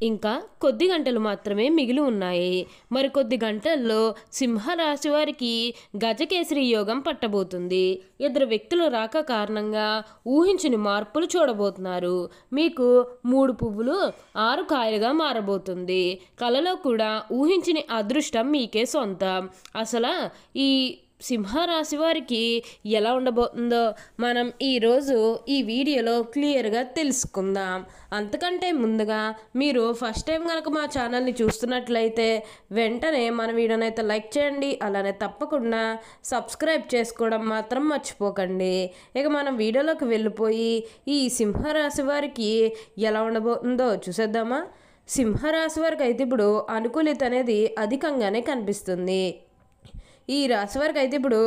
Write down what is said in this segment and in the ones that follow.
ఇంకా కొద్ది గంటలు మాత్రమే మిగిలి ఉన్నాయి. మరికొద్ది గంటల్లో సింహరాశి వారికి గజకేసరి యోగం పట్టబోతుంది. ఇద్దరు వ్యక్తుల రాక కారణంగా ఊహించని మార్పులు చూడబోతున్నారు. మీకు 3 పువ్వులు 6 కాయలుగా మారబోతుంది. కలలో కూడా ఊహించని అదృష్టం మీకే సొంతం. అసలు ఈ సింహరాశి వారికి ఎలా ఉండబోతుందో మనం ఈరోజు ఈ వీడియోలో క్లియర్గా తెలుసుకుందాం. అంతకంటే ముందుగా మీరు ఫస్ట్ టైం కనుక మా ఛానల్ని చూస్తున్నట్లయితే వెంటనే మన వీడియోని అయితే లైక్ చేయండి. అలానే తప్పకుండా సబ్స్క్రైబ్ చేసుకోవడం మాత్రం మర్చిపోకండి. ఇక మనం వీడియోలోకి వెళ్ళిపోయి ఈ సింహరాశి వారికి ఎలా ఉండబోతుందో చూసేద్దామా. సింహరాశి వారికి అయితే ఇప్పుడు అనుకూలిత అనేది అధికంగానే కనిపిస్తుంది. ఈ రాశి వారికి అయితే ఇప్పుడు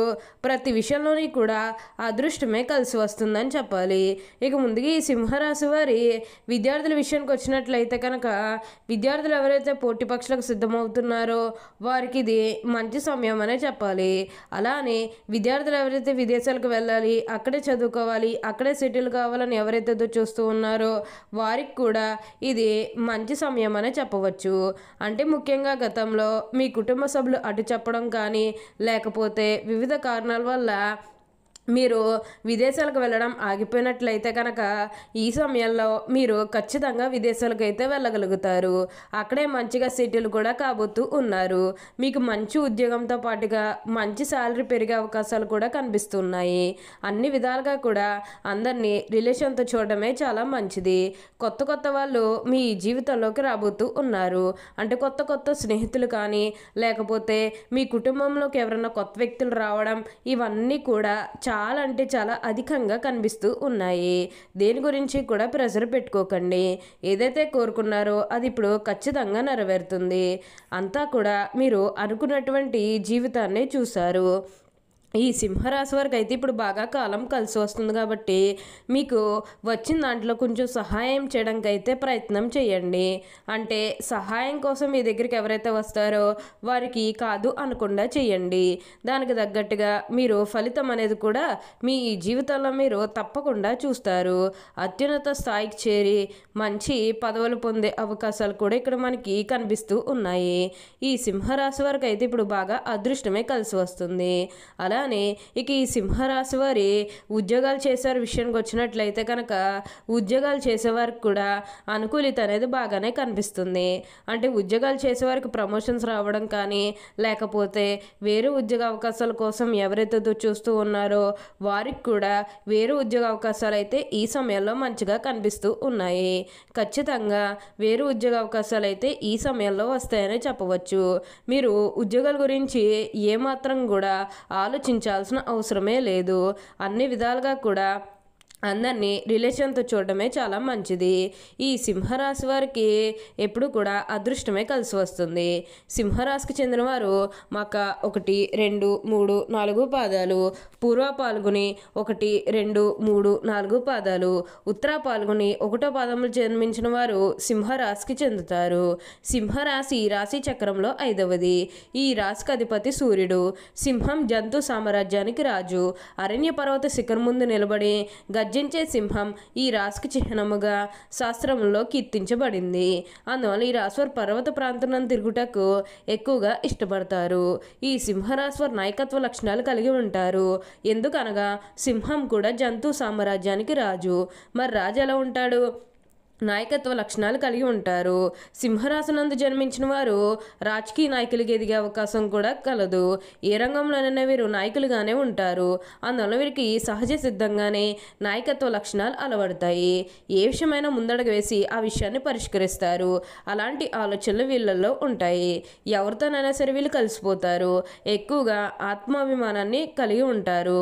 ప్రతి విషయంలోని కూడా అదృష్టమే కలిసి వస్తుందని చెప్పాలి. ఇక ముందుగా ఈ సింహరాశి వారి విద్యార్థుల విషయానికి వచ్చినట్లయితే కనుక విద్యార్థులు ఎవరైతే పోటీ పరీక్షలకు సిద్ధమవుతున్నారో వారికి ఇది మంచి సమయం అనే చెప్పాలి. అలానే విద్యార్థులు ఎవరైతే విదేశాలకు వెళ్ళాలి, అక్కడే చదువుకోవాలి, అక్కడే సెటిల్ కావాలని ఎవరైతే చూస్తూ ఉన్నారో వారికి కూడా ఇది మంచి సమయం అనే చెప్పవచ్చు. అంటే ముఖ్యంగా గతంలో మీ కుటుంబ సభ్యులు అటు చెప్పడం కానీ లేకపోతే వివిధ కారణాల వల్ల మీరు విదేశాలకు వెళ్ళడం ఆగిపోయినట్లయితే కనుక ఈ సమయంలో మీరు ఖచ్చితంగా విదేశాలకు అయితే వెళ్ళగలుగుతారు. అక్కడే మంచిగా సెటిల్ కూడా కాబోతూ ఉన్నారు. మీకు మంచి ఉద్యోగంతో పాటుగా మంచి శాలరీ పెరిగే అవకాశాలు కూడా కనిపిస్తున్నాయి. అన్ని విధాలుగా కూడా అందరినీ రిలేషన్తో చూడడమే చాలా మంచిది. కొత్త కొత్త వాళ్ళు మీ జీవితంలోకి రాబోతూ ఉన్నారు. అంటే కొత్త కొత్త స్నేహితులు కానీ లేకపోతే మీ కుటుంబంలోకి ఎవరైనా కొత్త వ్యక్తులు రావడం ఇవన్నీ కూడా చాలా అంటే చాలా అధికంగా కనిపిస్తూ ఉన్నాయి. దేని గురించి కూడా ప్రెషర్ పెట్టుకోకండి. ఏదైతే కోరుకున్నారో అది ఇప్పుడు ఖచ్చితంగా నెరవేరుతుంది. అంతా కూడా మీరు అనుకున్నటువంటి జీవితాన్ని చూశారు. ఈ సింహరాశి వారికి అయితే ఇప్పుడు బాగా కాలం కలిసి వస్తుంది కాబట్టి మీకు వచ్చిన దాంట్లో కొంచెం సహాయం చేయడానికి అయితే ప్రయత్నం చేయండి. అంటే సహాయం కోసం మీ దగ్గరికి ఎవరైతే వస్తారో వారికి కాదు అనకుండా చేయండి. దానికి తగ్గట్టుగా మీరు ఫలితం అనేది కూడా మీ జీవితంలో మీరు తప్పకుండా చూస్తారు. అత్యున్నత స్థాయికి చేరి మంచి పదవులు పొందే అవకాశాలు కూడా ఇక్కడ మనకి కనిపిస్తూ ఉన్నాయి. ఈ సింహరాశి వారికి అయితే ఇప్పుడు బాగా అదృష్టమే కలిసి వస్తుంది. అలానే ఇక ఈ సింహరాశి వారి ఉద్యోగాలు చేసేవారి విషయానికి వచ్చినట్లయితే కనుక ఉద్యోగాలు చేసేవారికి కూడా అనుకూలిత అనేది బాగానే కనిపిస్తుంది. అంటే ఉద్యోగాలు చేసేవారికి ప్రమోషన్స్ రావడం కానీ లేకపోతే వేరే ఉద్యోగ అవకాశాల కోసం ఎవరైతే చూస్తూ ఉన్నారో వారికి కూడా వేరే ఉద్యోగ అవకాశాలు అయితే ఈ సమయంలో మంచిగా కనిపిస్తూ ఉన్నాయి. ఖచ్చితంగా వేరే ఉద్యోగ అవకాశాలు అయితే ఈ సమయంలో వస్తాయని చెప్పవచ్చు. మీరు ఉద్యోగాల గురించి ఏమాత్రం కూడా ఆలోచించాల్సిన అవసరమే లేదు. అన్ని విధాలుగా కూడా అందరినీ రిలేషన్తో చూడడమే చాలా మంచిది. ఈ సింహరాశి వారికి ఎప్పుడు కూడా అదృష్టమే కలిసి వస్తుంది. సింహరాశికి చెందిన వారు మక 1, 2, 3, 4 పాదాలు, పూర్వ పాల్గొని 1, 2, 3, 4 పాదాలు, ఉత్తర పాల్గొని 1వ పాదములు జన్మించిన వారు సింహరాశికి చెందుతారు. సింహరాశి రాశి చక్రంలో 5వది. ఈ రాశికి అధిపతి సూర్యుడు. సింహం జంతు సామ్రాజ్యానికి రాజు. అరణ్య పర్వత శిఖరం ముందు నిలబడి గర్జించే సింహం ఈ రాశికి చిహ్నముగా శాస్త్రంలో కీర్తించబడింది. అందువల్ల ఈ రాశివారు పర్వత ప్రాంతం తిరుగుటకు ఎక్కువగా ఇష్టపడతారు. ఈ సింహరాశివారు నాయకత్వ లక్షణాలు కలిగి ఉంటారు. ఎందుకనగా సింహం కూడా జంతు సామ్రాజ్యానికి రాజు. మరి రాజు ఎలా ఉంటాడు? నాయకత్వ లక్షణాలు కలిగి ఉంటారు. సింహరాశినందు జన్మించిన వారు రాజకీయ నాయకులుగా ఎదిగే అవకాశం కూడా కలదు. ఏ రంగంలోనైనా వీరు నాయకులుగానే ఉంటారు. అందువల్ల వీరికి సహజ సిద్ధంగానే నాయకత్వ లక్షణాలు అలవడతాయి. ఏ విషయమైనా ముందడుగు వేసి ఆ విషయాన్ని పరిష్కరిస్తారు. అలాంటి ఆలోచనలు వీళ్ళల్లో ఉంటాయి. ఎవరితోనైనా సరే వీళ్ళు కలిసిపోతారు. ఎక్కువగా ఆత్మాభిమానాన్ని కలిగి ఉంటారు.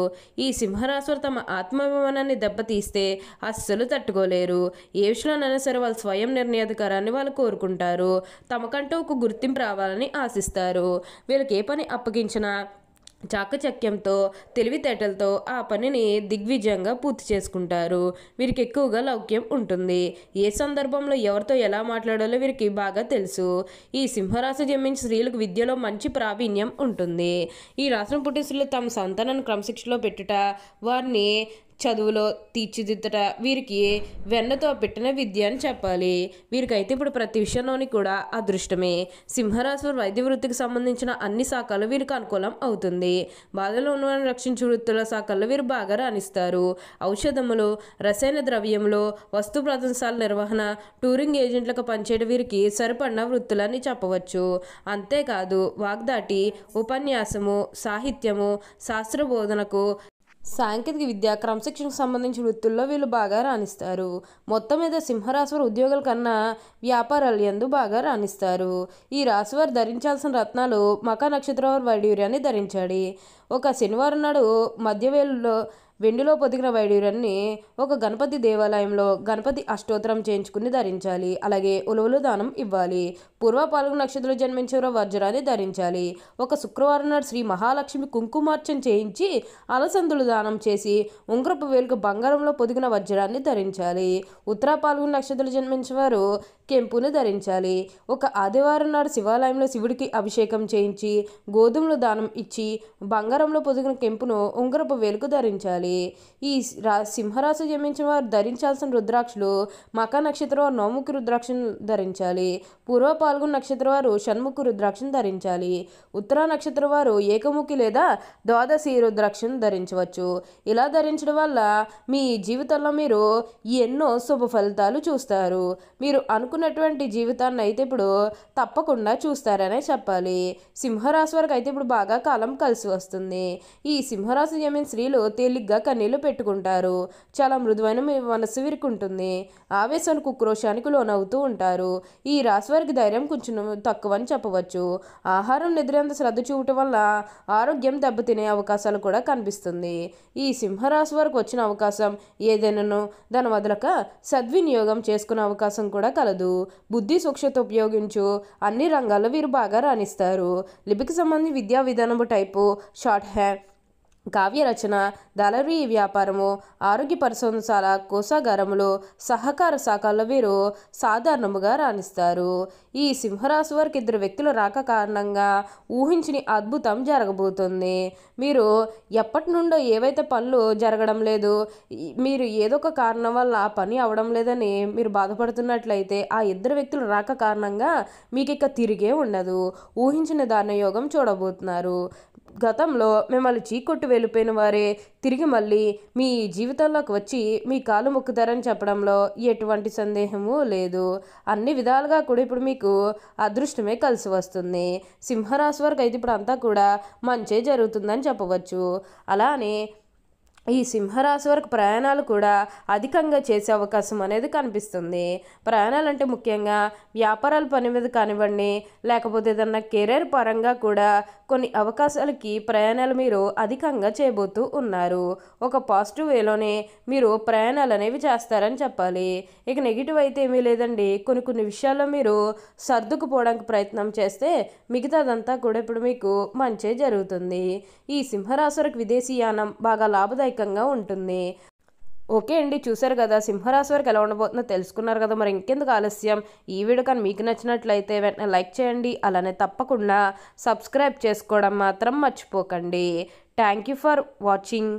ఈ సింహరాశి తమ ఆత్మాభిమానాన్ని దెబ్బతీస్తే అస్సలు తట్టుకోలేరు. ఏ విషయంలో సరే వాళ్ళు స్వయం నిర్ణయాధికారాన్ని వాళ్ళు కోరుకుంటారు. తమకంటూ ఒక గుర్తింపు రావాలని ఆశిస్తారు. వీళ్ళకి ఏ పని అప్పగించినా చాకచక్యంతో తెలివితేటలతో ఆ పనిని దిగ్విజయంగా పూర్తి చేసుకుంటారు. వీరికి ఎక్కువగా లౌక్యం ఉంటుంది. ఏ సందర్భంలో ఎవరితో ఎలా మాట్లాడాలో వీరికి బాగా తెలుసు. ఈ సింహరాశి జన్మించిన స్త్రీలకు విద్యలో మంచి ప్రావీణ్యం ఉంటుంది. ఈ రాశిని పుట్టిన స్త్రీలు తమ సంతానాన్ని క్రమశిక్షణలో పెట్టుట, వారిని చదువులో తీర్చిదిద్దట వీరికి వెన్నతో పెట్టిన విద్య అని చెప్పాలి. వీరికైతే ఇప్పుడు ప్రతి విషయంలోని కూడా అదృష్టమే. సింహరాశి వారి వైద్య వృత్తికి సంబంధించిన అన్ని శాఖలు వీరికి అనుకూలం అవుతుంది. బాధలో ఉన్న వారిని రక్షించే వృత్తుల శాఖల్లో వీరు బాగా రాణిస్తారు. ఔషధములు, రసాయన ద్రవ్యములు, వస్తు ప్రదర్శనల నిర్వహణ, టూరింగ్ ఏజెంట్లకు పనిచేయడం వీరికి సరిపడిన వృత్తులని చెప్పవచ్చు. అంతేకాదు వాగ్దాటి, ఉపన్యాసము, సాహిత్యము, శాస్త్రబోధనకు, సాంకేతిక విద్య, క్రమశిక్షణకు సంబంధించిన వృత్తుల్లో వీళ్ళు బాగా రాణిస్తారు. మొత్తం మీద సింహరాశి వారు ఉద్యోగుల కన్నా వ్యాపారాలు యందు బాగా రాణిస్తారు. ఈ రాశి వారు ధరించాల్సిన రత్నాలు మఖా నక్షత్రం వారి వైడూర్యాన్ని ధరించాలి. ఒక శనివారం నాడు మధ్యవేళలో వెండిలో పొదిగిన వైడూర్యాన్ని ఒక గణపతి దేవాలయంలో గణపతి అష్టోత్తరం చేయించుకుని ధరించాలి. అలాగే ఉలువలు దానం ఇవ్వాలి. పూర్వ పాల్గొన నక్షత్రంలో జన్మించిన వజ్రాన్ని ధరించాలి. ఒక శుక్రవారం నాడు శ్రీ మహాలక్ష్మి కుంకుమార్చన చేయించి అలసందులు దానం చేసి ఉంగరపు వేలుకు బంగారంలో పొదిగిన వజ్రాన్ని ధరించాలి. ఉత్తర పాల్గొన నక్షత్రంలో జన్మించిన వారు కెంపుని ధరించాలి. ఒక ఆదివారం నాడు శివాలయంలో శివుడికి అభిషేకం చేయించి గోధుమలు దానం ఇచ్చి బంగారంలో పొదిగిన కెంపును ఉంగరపు వేలుకు ధరించాలి. ఈ సింహరాశి జన్మించిన వారు ధరించాల్సిన రుద్రాక్షలు మఖా నక్షత్రం వారు నవముఖి రుద్రాక్షను ధరించాలి. పూర్వ పాల్గొన నక్షత్రం వారు షణ్ముఖి రుద్రాక్షను ధరించాలి. ఉత్తర నక్షత్రం వారు ఏకముఖి లేదా ద్వాదశి రుద్రాక్షను ధరించవచ్చు. ఇలా ధరించడం వల్ల మీ జీవితంలో మీరు ఎన్నో శుభ ఫలితాలు చూస్తారు. మీరు అనుకున్నటువంటి జీవితాన్ని అయితే ఇప్పుడు తప్పకుండా చూస్తారనే చెప్పాలి. సింహరాశి వారికి అయితే ఇప్పుడు బాగా కాలం కలిసి వస్తుంది. ఈ సింహరాశి జన్మించిన స్త్రీలు తేలిగ్గా కన్నీళ్లు పెట్టుకుంటారు. చాలా మృదువైన మీ మనసు వీరికి ఉంటుంది. ఆవేశానికి ఉక్రోషానికి లోనవుతూ ఉంటారు. ఈ రాశి వారికి ధైర్యం కొంచెం తక్కువ అని చెప్పవచ్చు. ఆహారం నిద్రంత శ్రద్ధ చూపటం వల్ల ఆరోగ్యం దెబ్బతినే అవకాశాలు కూడా కనిపిస్తుంది. ఈ సింహరాశి వారికి వచ్చిన అవకాశం ఏదైనాను దాని వదలక సద్వినియోగం చేసుకునే అవకాశం కూడా కలదు. బుద్ధి సూక్ష్మత ఉపయోగించు అన్ని రంగాల్లో వీరు బాగా రాణిస్తారు. లిపికి సంబంధించి విద్యా విధానము టైపు, షార్ట్ హ్యాండ్, కావ్య రచన, దళారీ వ్యాపారము, ఆరోగ్య పరిశోధనశాల, కోశాగారములు, సహకార శాఖల్లో వీరు సాధారణముగా రాణిస్తారు. ఈ సింహరాశి వారికి ఇద్దరు వ్యక్తుల రాక కారణంగా ఊహించని అద్భుతం జరగబోతుంది. మీరు ఎప్పటి నుండో ఏవైతే పనులు జరగడం లేదు, మీరు ఏదో ఒక కారణం వల్ల ఆ పని అవడం లేదని మీరు బాధపడుతున్నట్లయితే ఆ ఇద్దరు వ్యక్తుల రాక కారణంగా మీకు ఇక తిరిగే ఉండదు. ఊహించిన దానయోగం చూడబోతున్నారు. గతంలో మిమ్మల్ని చీకొట్టు వెళ్ళిపోయిన వారే తిరిగి మళ్ళీ మీ జీవితంలోకి వచ్చి మీ కాలు మొక్కుతారని చెప్పడంలో ఎటువంటి సందేహము లేదు. అన్ని విధాలుగా కూడా ఇప్పుడు మీకు అదృష్టమే కలిసి వస్తుంది. సింహరాశి వారికి అయితే ఇప్పుడు అంతా కూడా మంచే జరుగుతుందని చెప్పవచ్చు. అలానే ఈ సింహరాశి వారికి ప్రయాణాలు కూడా అధికంగా చేసే అవకాశం అనేది కనిపిస్తుంది. ప్రయాణాలు అంటే ముఖ్యంగా వ్యాపారాల పని మీద కానివ్వండి, లేకపోతే ఏదన్నా కెరీర్ పరంగా కూడా కొన్ని అవకాశాలకి ప్రయాణాలు మీరు అధికంగా చేయబోతూ ఉన్నారు. ఒక పాజిటివ్ వేలోనే మీరు ప్రయాణాలు అనేవి చేస్తారని చెప్పాలి. ఇక నెగిటివ్ అయితే ఏమీ లేదండి. కొన్ని విషయాల్లో మీరు సర్దుకుపోవడానికి ప్రయత్నం చేస్తే మిగతాదంతా కూడా ఇప్పుడు మీకు మంచే జరుగుతుంది. ఈ సింహరాశి వారికి విదేశీయానం బాగా లాభదాయకంగా ఉంటుంది. ఓకే అండి, చూసారు కదా సింహరాశి వారికి ఎలా ఉండబోతుందో తెలుసుకున్నారు కదా. మరి ఇంకెందుకు ఆలస్యం, ఈ వీడియో కానీ మీకు నచ్చినట్లయితే వెంటనే లైక్ చేయండి. అలానే తప్పకుండా సబ్స్క్రైబ్ చేసుకోవడం మాత్రం మర్చిపోకండి. Thank you for watching.